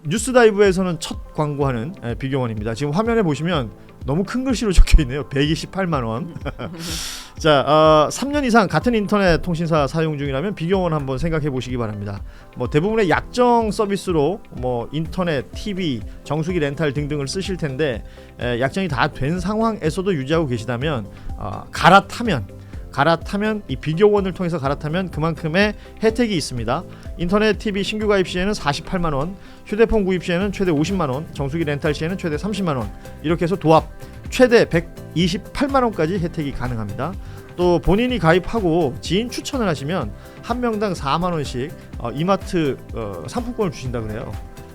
뉴스다이브에서는 첫 광고하는 비교원입니다. 지금 화면에 보시면 너무 큰 글씨로 적혀있네요. 128만 원. 자, 3년 이상 같은 인터넷 통신사 사용 중이라면 비교원 한번 생각해 보시기 바랍니다. 뭐 대부분의 약정 서비스로 뭐 인터넷, TV, 정수기 렌탈 등등을 쓰실 텐데 약정이 다 된 상황에서도 유지하고 계시다면 갈아타면 이 비교원을 통해서 갈아타면 그만큼의 혜택이 있습니다. 인터넷 TV 신규 가입 시에는 48만 원, 휴대폰 구입 시에는 최대 50만 원, 정수기 렌탈 시에는 최대 30만 원, 이렇게 해서 도합 최대 128만 원까지 혜택이 가능합니다. 또 본인이 가입하고 지인 추천을 하시면 한 명당 4만 원씩 이마트 상품권을 주신다 그래요.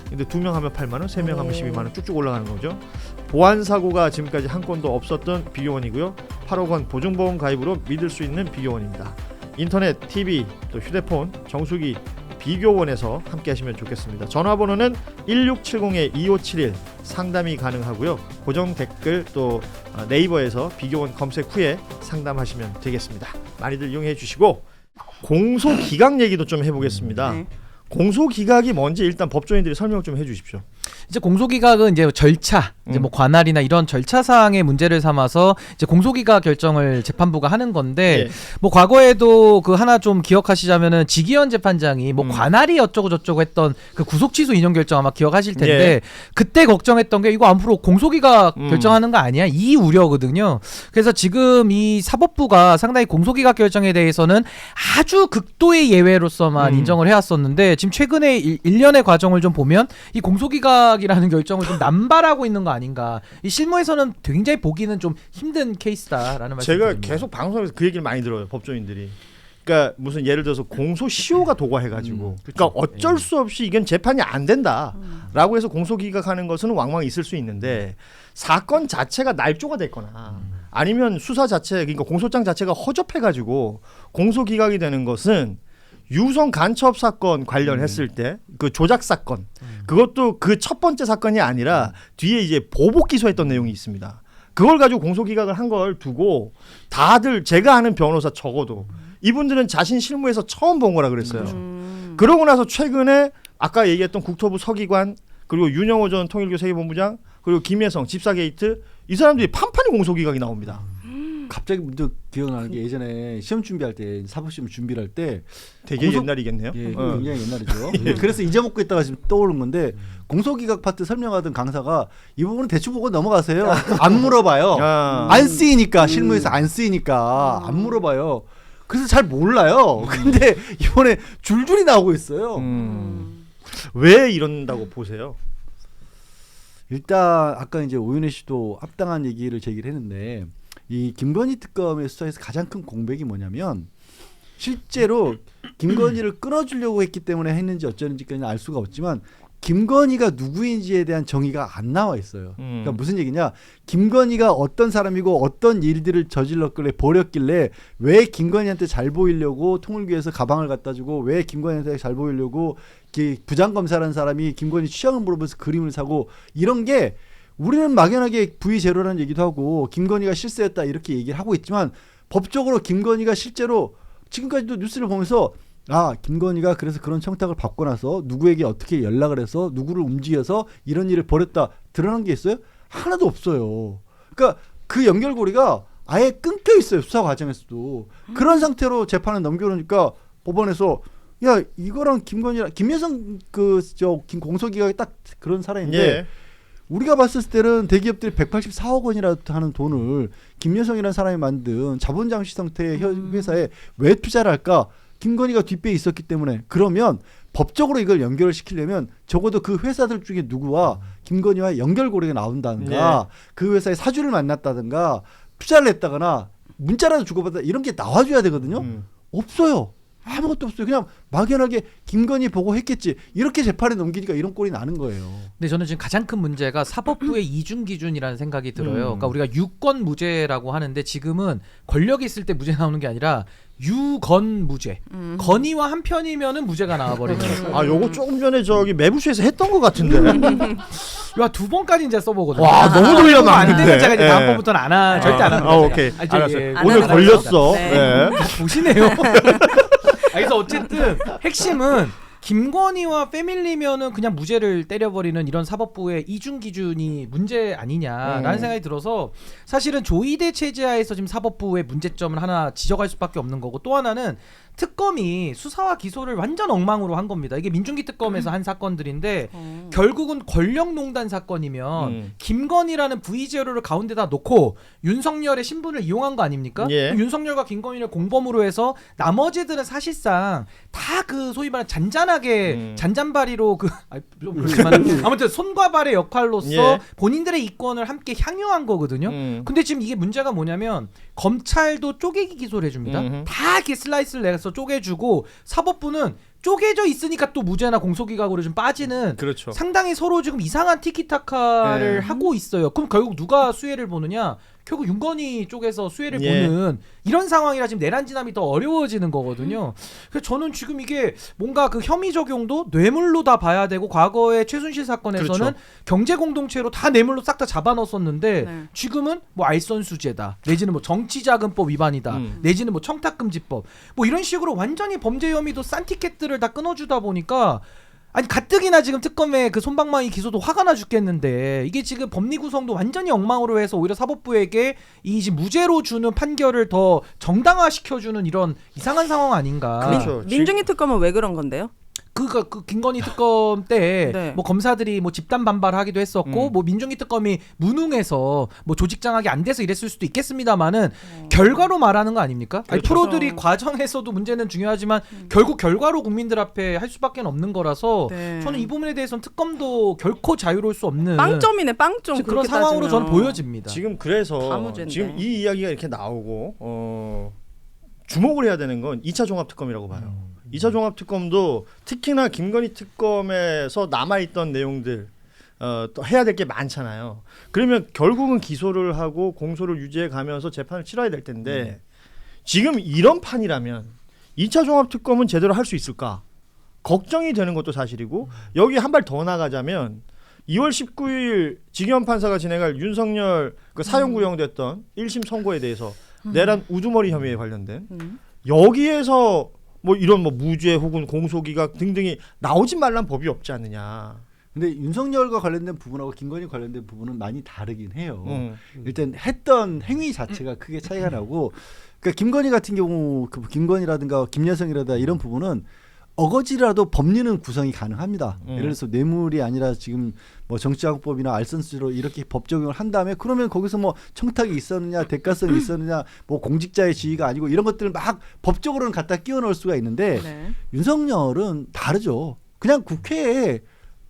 근데 2명 하면 8만 원, 3명 하면 12만 원 쭉쭉 올라가는 거죠. 보안 사고가 지금까지 한 건도 없었던 비교원이고요. 8억 원 보증보험 가입으로 믿을 수 있는 비교원입니다. 인터넷, TV, 또 휴대폰, 정수기 비교원에서 함께 하시면 좋겠습니다. 전화번호는 1670-2571 상담이 가능하고요. 고정 댓글 또 네이버에서 비교원 검색 후에 상담하시면 되겠습니다. 많이들 이용해 주시고 공소기각 얘기도 좀 해보겠습니다. 네. 공소기각이 뭔지 일단 법조인들이 설명 좀 해주십시오. 이제 공소기각은 이제 절차, 이제 뭐 관할이나 이런 절차 사항의 문제를 삼아서 이제 공소기각 결정을 재판부가 하는 건데 예. 뭐 과거에도 그 하나 좀 기억하시자면은 지기현 재판장이 뭐 관할이 어쩌고 저쩌고 했던 그 구속 취소 인용 결정 아마 기억하실 텐데 예. 그때 걱정했던 게 이거 앞으로 공소기각 결정하는 거 아니야? 이 우려거든요. 그래서 지금 이 사법부가 상당히 공소기각 결정에 대해서는 아주 극도의 예외로서만 인정을 해왔었는데 지금 최근에 일련의 과정을 좀 보면 이 공소기각이라는 결정을 좀 남발하고 있는 거 아닌가. 이 실무에서는 굉장히 보기는 좀 힘든 케이스다라는 말씀. 제가 드립니다. 계속 방송에서 그 얘기를 많이 들어요. 법조인들이. 그러니까 무슨 예를 들어서 공소시효가 도과해가지고 그러니까 어쩔 수 없이 이건 재판이 안 된다라고 해서 공소기각하는 것은 왕왕 있을 수 있는데 사건 자체가 날조가 됐거나 아니면 수사 자체 그러니까 공소장 자체가 허접해가지고 공소기각이 되는 것은 유성 간첩 사건 관련했을 때 그 조작 사건 그것도 그 첫 번째 사건이 아니라 뒤에 이제 보복 기소했던 내용이 있습니다. 그걸 가지고 공소기각을 한 걸 두고 다들 제가 아는 변호사 적어도 이분들은 자신 실무에서 처음 본 거라 그랬어요. 그러고 나서 최근에 아까 얘기했던 국토부 서기관 그리고 윤영호 전 통일교 세계본부장 그리고 김혜성 집사 게이트 이 사람들이 판판이 공소기각이 나옵니다. 갑자기 문득 기억나는 게 예전에 시험 준비할 때 사법시험 준비를 할 때 되게 옛날이겠네요. 예, 굉장히 옛날이죠. 그래서 잊어먹고 있다가 지금 떠오른 건데 공소기각 파트 설명하던 강사가 이 부분은 대충 보고 넘어가세요. 안 물어봐요. 안 쓰이니까 실무에서 안 쓰이니까 안 물어봐요. 그래서 잘 몰라요. 근데 이번에 줄줄이 나오고 있어요. 왜 이런다고 보세요? 일단 아까 이제 오윤혜 씨도 합당한 얘기를 제기를 했는데 이 김건희 특검의 수사에서 가장 큰 공백이 뭐냐면 실제로 김건희를 끊어주려고 했기 때문에 했는지 어쩌는지까지는 알 수가 없지만 김건희가 누구인지에 대한 정의가 안 나와 있어요. 그러니까 무슨 얘기냐? 김건희가 어떤 사람이고 어떤 일들을 저질렀길래 벌였길래 왜 김건희한테 잘 보이려고 통일교에서 가방을 갖다 주고 왜 김건희한테 잘 보이려고 부장검사라는 사람이 김건희 취향을 물어보면서 그림을 사고 이런 게 우리는 막연하게 V0라는 얘기도 하고 김건희가 실세였다 이렇게 얘기를 하고 있지만 법적으로 김건희가 실제로 지금까지도 뉴스를 보면서 아 김건희가 그래서 그런 청탁을 받고 나서 누구에게 어떻게 연락을 해서 누구를 움직여서 이런 일을 벌였다 드러난 게 있어요? 하나도 없어요. 그러니까 그 연결고리가 아예 끊겨 있어요. 수사 과정에서도. 그런 상태로 재판을 넘겨놓으니까 법원에서 야 이거랑 김건희랑 김여성 공소기각이 딱 그런 사례인데 예. 우리가 봤을 때는 대기업들이 184억 원이라도 하는 돈을 김여성이라는 사람이 만든 자본장치 상태의 회사에 왜 투자를 할까? 김건희가 뒷배에 있었기 때문에. 그러면 법적으로 이걸 연결을 시키려면 적어도 그 회사들 중에 누구와 김건희와 연결고리가 나온다든가 그 회사의 사주를 만났다든가 투자를 했다거나 문자라도 주고받다 이런 게 나와줘야 되거든요. 없어요. 아무것도 없어요. 그냥 막연하게 김건희 보고 했겠지. 이렇게 재판에 넘기니까 이런 꼴이 나는 거예요. 근데 저는 지금 가장 큰 문제가 사법부의 이중 기준이라는 생각이 들어요. 그러니까 우리가 유권 무죄라고 하는데 지금은 권력이 있을 때 무죄 나오는 게 아니라 유건 무죄. 건의와 한 편이면은 무죄가 나와버리는 거예요. 아, 요거 조금 전에 저기 매부쇼에서 했던 것 같은데. 야, 2번까지 이제 써보거든요. 와, 너무 돌려놨는데. 안 되면 제가 이제 다음번부터는 절대 안 합니다. 오케이. 알았어요. 예, 오늘 걸렸어. 네. 네. 보시네요. 그래서 어쨌든 핵심은 김건희와 패밀리면은 그냥 무죄를 때려버리는 이런 사법부의 이중 기준이 문제 아니냐라는 생각이 들어서 사실은 조이대 체제하에서 지금 사법부의 문제점을 하나 지적할 수밖에 없는 거고 또 하나는 특검이 수사와 기소를 완전 엉망으로 한 겁니다. 이게 민중기 특검에서 한 사건들인데 결국은 권력농단 사건이면 김건희라는 V제로를 가운데다 놓고 윤석열의 신분을 이용한 거 아닙니까? 예. 윤석열과 김건희를 공범으로 해서 나머지들은 사실상 다 그 소위 말하는 잔잔하게 잔잔바리로 좀 그렇지만 아무튼 손과 발의 역할로서 예. 본인들의 이권을 함께 향유한 거거든요. 근데 지금 이게 문제가 뭐냐면 검찰도 쪼개기 기소를 해줍니다. 다 이렇게 슬라이스를 내서 쪼개주고 사법부는 쪼개져 있으니까 또 무죄나 공소기각으로 좀 빠지는 그렇죠. 상당히 서로 지금 이상한 티키타카를 네. 하고 있어요. 그럼 결국 누가 수혜를 보느냐? 결국 윤건희 쪽에서 수혜를 예. 보는 이런 상황이라 지금 내란진압이 더 어려워지는 거거든요. 그래서 저는 지금 이게 뭔가 그 혐의 적용도 뇌물로 다 봐야 되고 과거의 최순실 사건에서는 그렇죠. 경제 공동체로 다 뇌물로 싹 다 잡아넣었었는데 네. 지금은 뭐 알선수재다 내지는 뭐 정치자금법 위반이다 내지는 뭐 청탁금지법 뭐 이런 식으로 완전히 범죄 혐의도 싼 티켓들을 다 끊어주다 보니까 아니 가뜩이나 지금 특검의 그 솜방망이 기소도 화가 나 죽겠는데 이게 지금 법리 구성도 완전히 엉망으로 해서 오히려 사법부에게 이 지금 무죄로 주는 판결을 더 정당화시켜주는 이런 이상한 상황 아닌가. 그렇죠. 민중기 특검은 왜 그런 건데요? 그 김건희 특검 때 네. 뭐 검사들이 뭐 집단 반발하기도 했었고 뭐 민중기 특검이 무능해서 뭐 조직 장악이 안 돼서 이랬을 수도 있겠습니다만은 결과로 말하는 거 아닙니까? 아니, 그렇죠. 프로들이 과정에서도 문제는 중요하지만 결국 결과로 국민들 앞에 할 수밖에 없는 거라서 네. 저는 이 부분에 대해서는 특검도 결코 자유로울 수 없는 빵점이네 빵점. 그런 그렇게 상황으로 따지면. 저는 보여집니다. 지금 다 그래서 문제인데. 지금 이 이야기가 이렇게 나오고 주목을 해야 되는 건 2차 종합특검이라고 봐요. 2차 종합특검도 특히나 김건희 특검에서 남아있던 내용들 또 해야 될 게 많잖아요. 그러면 결국은 기소를 하고 공소를 유지해 가면서 재판을 치러야 될 텐데 지금 이런 판이라면 2차 종합특검은 제대로 할 수 있을까? 걱정이 되는 것도 사실이고 여기 한 발 더 나가자면 2월 19일 지기현 판사가 진행할 윤석열 그 사형 구형됐던 1심 선고에 대해서 내란 우두머리 혐의에 관련된 여기에서 뭐 이런 뭐 무죄 혹은 공소기각 등등이 나오지 말란 법이 없지 않느냐. 근데 윤석열과 관련된 부분하고 김건희 관련된 부분은 많이 다르긴 해요. 음. 일단 했던 행위 자체가 크게 차이가 나고, 그러니까 김건희 같은 경우, 그 김건희라든가 김여성이라든가 이런 부분은 어거지라도 법리는 구성이 가능합니다. 예를 들어서 뇌물이 아니라 지금 뭐 정치자금법이나 알선수재로 이렇게 법 적용을 한 다음에 그러면 거기서 뭐 청탁이 있었느냐, 대가성이 있었느냐, 뭐 공직자의 지위가 아니고 이런 것들을 막 법적으로는 갖다 끼워 넣을 수가 있는데 네. 윤석열은 다르죠. 그냥 국회에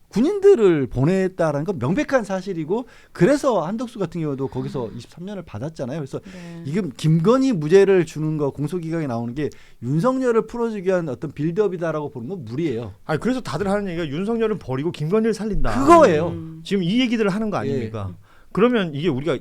군인들을 보냈다라는 건 명백한 사실이고, 그래서 한덕수 같은 경우도 거기서 23년을 받았잖아요. 그래서 네. 이게 김건희 무죄를 주는 거, 공소기각이 나오는 게 윤석열을 풀어주기 위한 어떤 빌드업이다라고 보는 건 무리예요. 아니 그래서 다들 하는 얘기가 윤석열은 버리고 김건희를 살린다. 그거예요. 지금 이 얘기들을 하는 거 아닙니까? 그러면 이게 우리가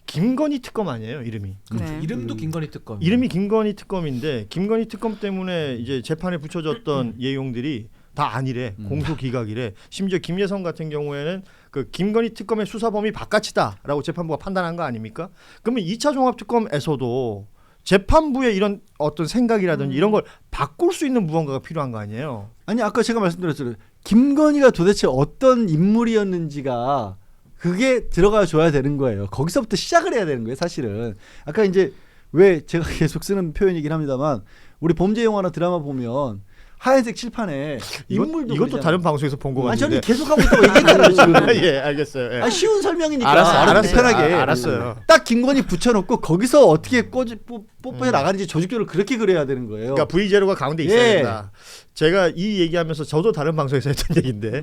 김건희 특검 아니에요 이름이? 네. 이름도 김건희 특검. 이름이 김건희 특검인데 김건희 특검 때문에 이제 재판에 붙여졌던 예용들이 다 아니래. 공소기각이래. 심지어 김여성 같은 경우에는 그 김건희 특검의 수사 범위 바깥이다라고 재판부가 판단한 거 아닙니까? 그러면 2차 종합특검에서도 재판부의 이런 어떤 생각이라든지 이런 걸 바꿀 수 있는 무언가가 필요한 거 아니에요? 아니 아까 제가 말씀드렸잖아요. 김건희가 도대체 어떤 인물이었는지가 그게 들어가 줘야 되는 거예요. 거기서부터 시작을 해야 되는 거예요. 사실은 아까 이제 왜 제가 계속 쓰는 표현이긴 합니다만 우리 범죄 영화나 드라마 보면 하얀색 칠판에 인물도 이것도 그리잖아요. 다른 방송에서 본 거 아니 같은데. 저는 계속 하고 있다고 얘기했잖아요 지금. 예, 알겠어요. 예. 아 쉬운 설명이니까 알았어요. 편하게. 알았어요. 딱 김건희 붙여놓고 거기서 어떻게 뽀뽀해 나가는지 조직적으로 그렇게 그려야 되는 거예요. 그러니까 V제로가 가운데 있어야 예. 된다. 제가 이 얘기하면서 저도 다른 방송에서 했던 얘기인데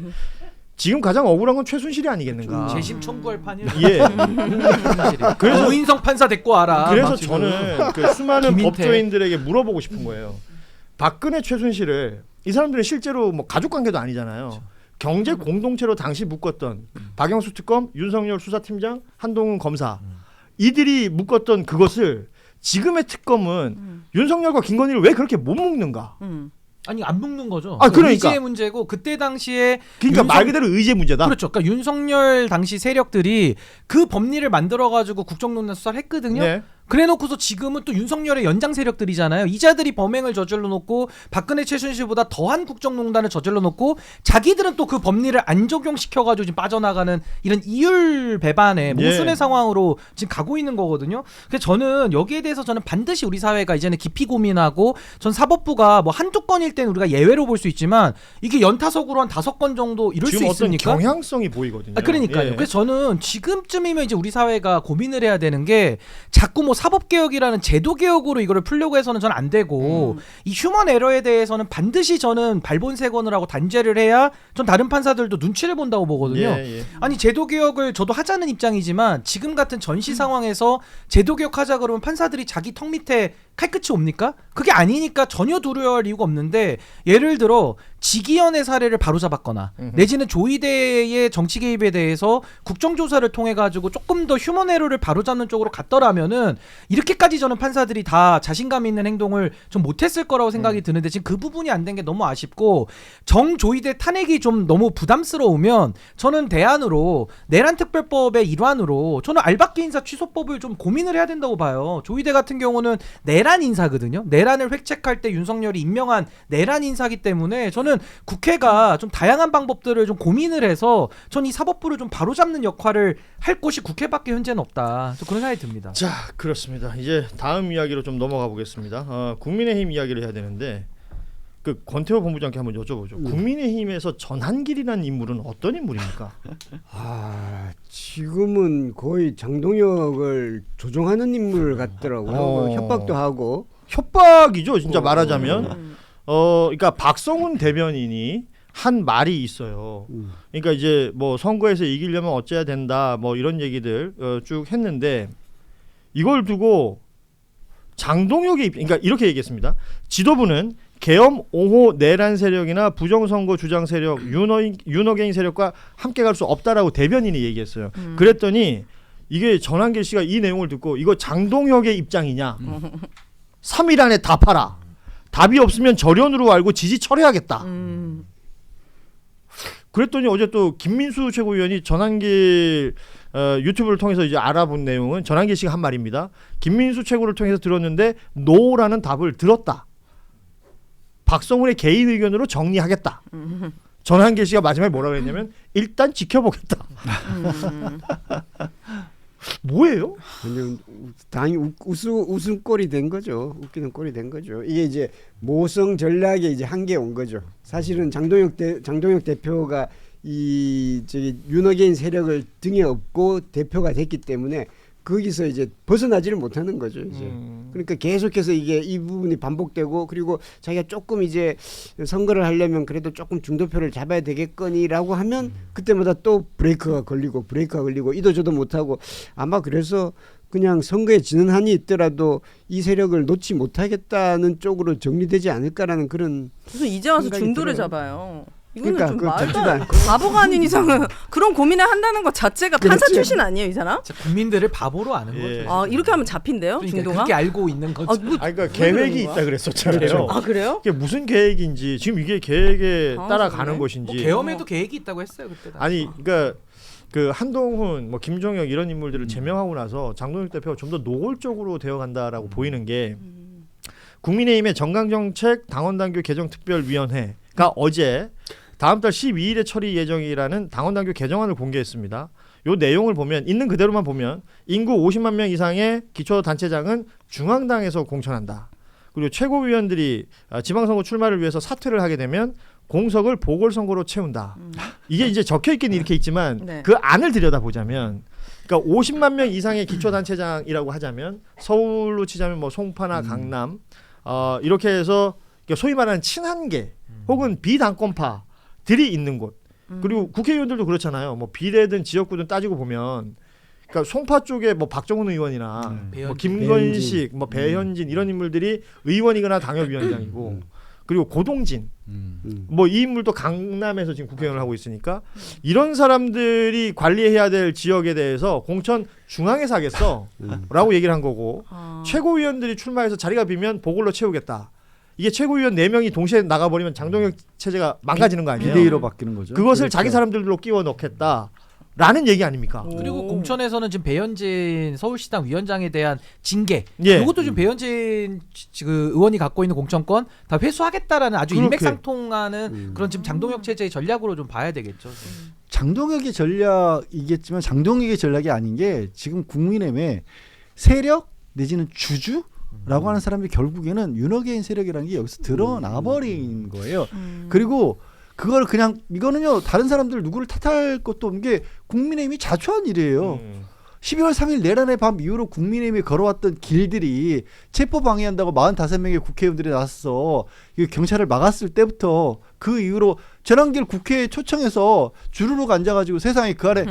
지금 가장 억울한 건 최순실이 아니겠는가. 재심 청구할 판이에요. 예. 그래서 오인성 판사 데리고 와라. 그래서 막 지금. 저는 그 수많은 김인태. 법조인들에게 물어보고 싶은 거예요. 박근혜 최순실을 이 사람들은 실제로 뭐 가족 관계도 아니잖아요. 그렇죠. 경제 공동체로 당시 묶었던 박영수 특검, 윤석열 수사팀장, 한동훈 검사 이들이 묶었던 그것을 지금의 특검은 윤석열과 김건희를 왜 그렇게 못 묶는가? 아니 안 묶는 거죠. 아, 그러니까. 의지의 문제고 그때 당시에 그러니까 말 그대로 의제 문제다. 그렇죠. 그러니까 윤석열 당시 세력들이 그 법리를 만들어 가지고 국정농단 수사를 했거든요. 네. 그래놓고서 지금은 또 윤석열의 연장 세력들이잖아요. 이자들이 범행을 저질러 놓고 박근혜 최순실보다 더한 국정농단을 저질러 놓고 자기들은 또 그 법리를 안 적용시켜가지고 지금 빠져나가는 이런 이율 배반의 모순의 예. 상황으로 지금 가고 있는 거거든요. 그래서 저는 여기에 대해서 저는 반드시 우리 사회가 이제는 깊이 고민하고 전 사법부가 뭐 한두 건일 때는 우리가 예외로 볼 수 있지만 이게 연타석으로 한 5건 정도 이럴 수 지금 어떤 있습니까? 경향성이 보이거든요. 그러니까요. 예. 그래서 저는 지금쯤이면 이제 우리 사회가 고민을 해야 되는 게 자꾸 뭐 사법개혁이라는 제도개혁으로 이거를 풀려고 해서는 저는 안 되고 이 휴먼 에러에 대해서는 반드시 저는 발본색원을 하고 단죄를 해야 전 다른 판사들도 눈치를 본다고 보거든요. 예, 예. 아니 제도개혁을 저도 하자는 입장이지만 지금 같은 전시 상황에서 제도개혁 하자 그러면 판사들이 자기 턱 밑에 칼끝이 옵니까? 그게 아니니까 전혀 두려워할 이유가 없는데 예를 들어 지기현의 사례를 바로잡았거나 내지는 조이대의 정치 개입에 대해서 국정조사를 통해 가지고 조금 더 휴먼 에러를 바로잡는 쪽으로 갔더라면은 이렇게까지 저는 판사들이 다 자신감 있는 행동을 좀 못했을 거라고 생각이 드는데 지금 그 부분이 안 된 게 너무 아쉽고 정조이대 탄핵이 좀 너무 부담스러우면 저는 대안으로 내란특별법의 일환으로 저는 알박기 인사 취소법을 좀 고민을 해야 된다고 봐요. 조이대 같은 경우는 내란 인사거든요. 내란을 획책할 때 윤석열이 임명한 내란 인사기 때문에 저는 국회가 좀 다양한 방법들을 좀 고민을 해서 전 이 사법부를 좀 바로잡는 역할을 할 곳이 국회밖에 현재는 없다. 저 그런 생각이 듭니다. 자, 그렇습니다. 이제 다음 이야기로 좀 넘어가 보겠습니다. 국민의힘 이야기를 해야 되는데 그 권태호 본부장께 한번 여쭤보죠. 국민의힘에서 전한길이라는 인물은 어떤 인물입니까? 지금은 거의 장동혁을 조종하는 인물 같더라고요. 협박도 하고. 협박이죠, 진짜 말하자면. 그러니까 박성훈 대변인이 한 말이 있어요. 그러니까 이제 뭐 선거에서 이기려면 어째야 된다, 뭐 이런 얘기들 쭉 했는데 이걸 두고 장동혁이 그러니까 이렇게 얘기했습니다. 지도부는 계엄 옹호 내란 세력이나 부정선거 주장 세력, 윤어게인 세력과 함께 갈 수 없다라고 대변인이 얘기했어요. 그랬더니 이게 전한길 씨가 이 내용을 듣고 이거 장동혁의 입장이냐? 3일 안에 답하라. 답이 없으면 절연으로 알고 지지 철회하겠다. 그랬더니 어제 또 김민수 최고위원이 전한길 유튜브를 통해서 이제 알아본 내용은 전한길 씨가 한 말입니다. 김민수 최고를 통해서 들었는데 노라는 답을 들었다. 박성훈의 개인 의견으로 정리하겠다. 전한길 씨가 마지막에 뭐라고 그랬냐면 일단 지켜보겠다. 뭐예요? 그냥 당이 웃음꼴이 된 거죠. 웃기는 꼴이 된 거죠. 이게 이제 모성 전략의 이제 한계에 온 거죠. 사실은 장동혁 대표가 이 저기 윤어게인 세력을 등에 업고 대표가 됐기 때문에 거기서 이제 벗어나지를 못하는 거죠. 이제. 그러니까 계속해서 이게 이 부분이 반복되고 그리고 자기가 조금 이제 선거를 하려면 그래도 조금 중도표를 잡아야 되겠거니라고 하면 그때마다 또 브레이크가 걸리고 이도저도 못하고 아마 그래서 그냥 선거에 지는 한이 있더라도 이 세력을 놓지 못하겠다는 쪽으로 정리되지 않을까라는 그런 그래서 이제 와서 생각이 중도를 들어요. 잡아요. 이거는 그러니까 좀 그 말도 잡지도 안 않고. 바보가 아닌 이상은 그런 고민을 한다는 것 자체가 판사 그렇지. 출신 아니에요, 이 사람? 진짜 국민들을 바보로 아는 예. 거죠. 아, 이렇게 하면 잡힌대요, 그러니까 중도가? 그렇게 알고 있는 거죠. 아, 뭐, 그러니까 왜 계획이 그러는 있다 거야? 그랬었잖아요. 아, 그래요? 이게 무슨 계획인지 지금 이게 계획에 아, 따라가는 그러네. 것인지. 뭐 계엄에도 계획이 있다고 했어요 그때. 아니 그러니까 그 한동훈, 뭐 김종혁 이런 인물들을 제명하고 나서 장동혁 대표가 좀 더 노골적으로 되어간다라고 보이는 게 국민의힘의 정강정책 당원당규 개정특별위원회가 어제 다음 달 12일에 처리 예정이라는 당원당규 개정안을 공개했습니다. 요 내용을 보면 있는 그대로만 보면 인구 50만 명 이상의 기초단체장은 중앙당에서 공천한다. 그리고 최고위원들이 지방선거 출마를 위해서 사퇴를 하게 되면 공석을 보궐선거로 채운다. 이게 이제 적혀있긴 이렇게 있지만 네. 그 안을 들여다보자면 그러니까 50만 명 이상의 기초단체장이라고 하자면 서울로 치자면 뭐 송파나 강남 이렇게 해서 소위 말하는 친한계 혹은 비당권파들이 있는 곳 그리고 국회의원들도 그렇잖아요. 뭐 비례든 지역구든 따지고 보면 그러니까 송파 쪽에 뭐 박정훈 의원이나 뭐 김건식, 뭐 배현진 이런 인물들이 의원이거나 당협위원장이고 그리고 고동진 뭐 이 인물도 강남에서 지금 국회의원을 하고 있으니까 이런 사람들이 관리해야 될 지역에 대해서 공천 중앙에서 하겠어 라고 얘기를 한 거고 최고위원들이 출마해서 자리가 비면 보궐로 채우겠다. 이게 최고위원 4명이 동시에 나가버리면 장동혁 체제가 망가지는 거 아니에요. 비대위로 바뀌는 거죠. 그것을 그렇죠. 자기 사람들로 끼워 넣겠다. 라는 얘기 아닙니까? 그리고 오. 공천에서는 지금 배현진 서울시당 위원장에 대한 징계 예. 이것도 지금 배현진 그 의원이 갖고 있는 공천권 다 회수하겠다라는 아주 그렇게. 일맥상통하는 그런 지금 장동혁 체제의 전략으로 좀 봐야 되겠죠. 장동혁의 전략이겠지만 장동혁의 전략이 아닌 게 지금 국민의힘에 세력 내지는 주주라고 하는 사람들이 결국에는 윤호개인 세력이라는 게 여기서 드러나 버린 거예요. 그리고 그걸 그냥 이거는요 다른 사람들 누구를 탓할 것도 없는 게 국민의힘이 자초한 일이에요. 12월 3일 내란의 밤 이후로 국민의힘이 걸어왔던 길들이 체포 방해한다고 45명의 국회의원들이 나서서 경찰을 막았을 때부터 그 이후로 전환길 국회에 초청해서 주르륵 앉아가지고 세상에 그 안에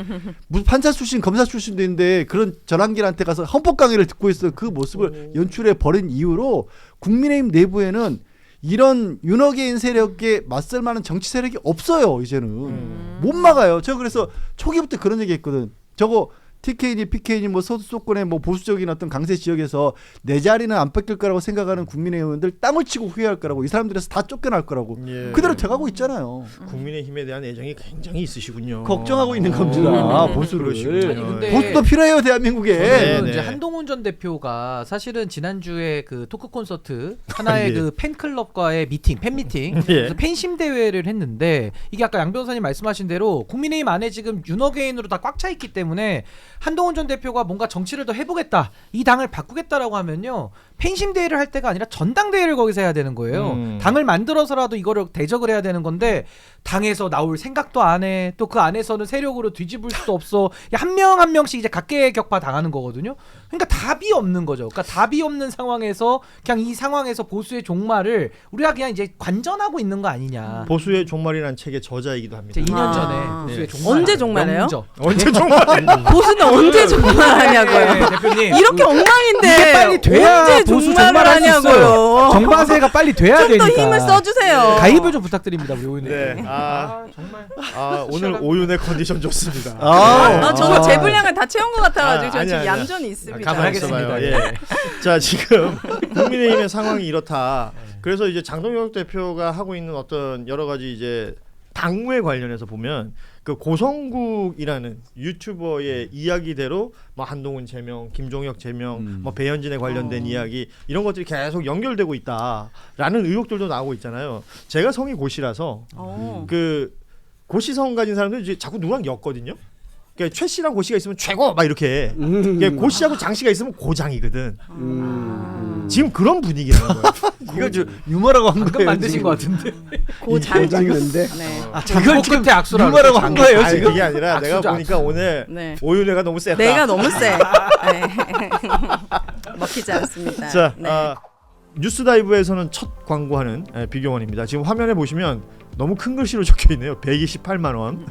무슨 판사 출신 검사 출신도 있는데 그런 전환길한테 가서 헌법 강의를 듣고 있어 그 모습을 연출해 버린 이후로 국민의힘 내부에는 이런 윤호개인 세력에 맞설 만한 정치 세력이 없어요. 이제는 못 막아요. 제가 그래서 초기부터 그런 얘기했거든. 저거 TK니 PK니 뭐 서수도권의 뭐 보수적인 어떤 강세 지역에서 내 자리는 안 뺏길 거라고 생각하는 국민의원들 땅을 치고 후회할 거라고 이 사람들에서 다 쫓겨날 거라고 예. 그대로 돼가고 있잖아요. 국민의힘에 대한 애정이 굉장히 있으시군요. 걱정하고 있는 겁니다. 보수를. 그러시군요. 아니, 근데 보수도 필요해요 대한민국에. 네, 저는 네. 이제 한동훈 전 대표가 사실은 지난주에 그 토크 콘서트 하나의 예. 그 팬클럽과의 미팅, 팬미팅, 예. 그래서 팬심 대회를 했는데 이게 아까 양 변호사님 말씀하신 대로 국민의힘 안에 지금 윤호개인으로 다 꽉 차 있기 때문에 한동훈 전 대표가 뭔가 정치를 더 해보겠다, 이 당을 바꾸겠다라고 하면요 팬심 대회를 할 때가 아니라 전당대회를 거기서 해야 되는 거예요. 당을 만들어서라도 이거를 대적을 해야 되는 건데 당에서 나올 생각도 안 해. 또 그 안에서는 세력으로 뒤집을 수도 없어. 한 명 한 명씩 이제 각계격파 당하는 거거든요. 그러니까 답이 없는 거죠. 그러니까 답이 없는 상황에서 그냥 이 상황에서 보수의 종말을 우리가 그냥 이제 관전하고 있는 거 아니냐. 보수의 종말이라는 책의 저자이기도 합니다. 이제 2년 아. 전에 보수의 네. 종말. 언제 종말해요? 명저. 언제 종말? 보수는 언제 종말하냐고요. 네, 대표님. 이렇게 엉망인데 이게 빨리 돼야 언제 보수 종말을 종말할 수 있어요. 하냐고요. 정바세가 빨리 돼야 좀 되니까. 더 힘을 써주세요. 가입을 좀 부탁드립니다, 우리 오윤회. 네. 정말. 오늘 오윤의 컨디션 좋습니다. 저는 제 분량을 다 채운 것 같아가지고 저 아니야, 지금 아니야. 얌전히 있습니다. 가만히 있어봐요. 예. 자 지금 국민의힘의 상황이 이렇다. 그래서 이제 장동혁 대표가 하고 있는 어떤 여러 가지 이제 당무에 관련해서 보면 그 고성국이라는 유튜버의 이야기대로 뭐 한동훈 제명, 김종혁 제명, 뭐 배현진에 관련된 이야기 이런 것들이 계속 연결되고 있다라는 의혹들도 나오고 있잖아요. 제가 성이 고시라서 그 고시성 가진 사람들 이제 자꾸 누구랑 엮거든요. 그러니까 최 씨랑 고 씨가 있으면 최고 막 이렇게. 그러니까 고 씨하고 장 씨가 있으면 고장이거든. 지금 그런 분위기라는 거예요. 이거 좀 유머라고 한 방금 거예요. 만드신 지금. 것 같은데. 고장인데. 네. 이걸 지금 때 악수라고. 유머라고 한 거예요 아니, 지금. 그게 아니라 내가 악수죠, 보니까 오늘 네. 오윤회가 너무 셌다. 내가 너무 세. 네. 먹히지 않습니다. 자, 네. 뉴스다이브에서는 첫 광고하는 비교원입니다. 지금 화면에 보시면 너무 큰 글씨로 적혀 있네요. 128만 원.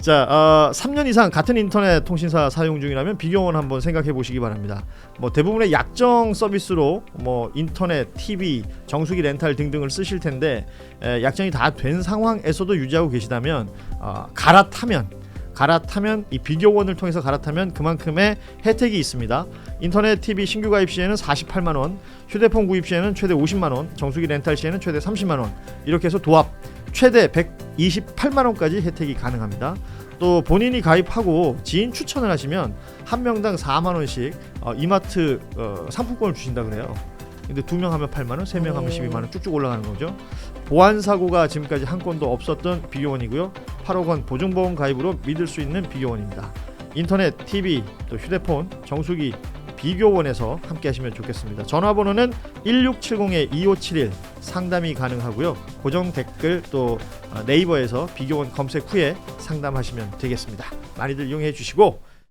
자, 3년 이상 같은 인터넷 통신사 사용 중이라면 비교원 한번 생각해 보시기 바랍니다. 뭐 대부분의 약정 서비스로 뭐 인터넷, TV, 정수기 렌탈 등등을 쓰실 텐데 약정이 다 된 상황에서도 유지하고 계시다면 갈아타면 이 비교원을 통해서 갈아타면 그만큼의 혜택이 있습니다. 인터넷 TV 신규 가입 시에는 48만 원, 휴대폰 구입 시에는 최대 50만 원, 정수기 렌탈 시에는 최대 30만 원, 이렇게 해서 도합 최대 128만 원까지 혜택이 가능합니다. 또 본인이 가입하고 지인 추천을 하시면 한 명당 4만 원씩 이마트 상품권을 주신다 그래요. 근데 2명 하면 8만 원, 3명 하면 12만 원 쭉쭉 올라가는 거죠. 보안 사고가 지금까지 한 건도 없었던 비교원이고요. 8억 원 보증보험 가입으로 믿을 수 있는 비교원입니다. 인터넷, TV, 또 휴대폰, 정수기 비교원에서 함께 하시면 좋겠습니다. 전화번호는 1670-2571 상담이 가능하고요. 고정 댓글 또 네이버에서 비교원 검색 후에 상담하시면 되겠습니다. 많이들 이용해 주시고